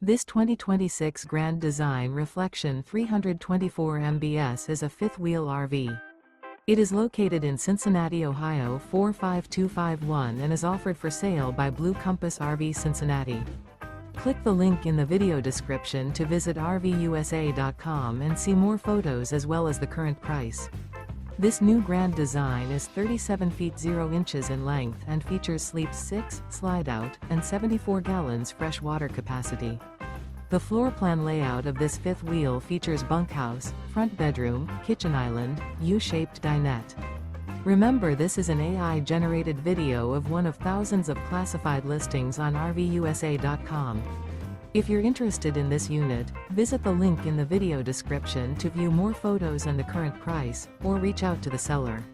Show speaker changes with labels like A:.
A: This 2026 Grand Design Reflection 324 MBS is a fifth-wheel RV. It is located in Cincinnati, Ohio 45251 and is offered for sale by Blue Compass RV Cincinnati. Click the link in the video description to visit RVUSA.com and see more photos as well as the current price. This new Grand Design is 37 feet 0 inches in length and features Sleep 6, Slideout, and 74 gallons fresh water capacity. The floor plan layout of this fifth wheel features bunkhouse, front bedroom, kitchen island, U-shaped dinette. Remember, this is an AI-generated video of one of thousands of classified listings on RVUSA.com. If you're interested in this unit, visit the link in the video description to view more photos and the current price, or reach out to the seller.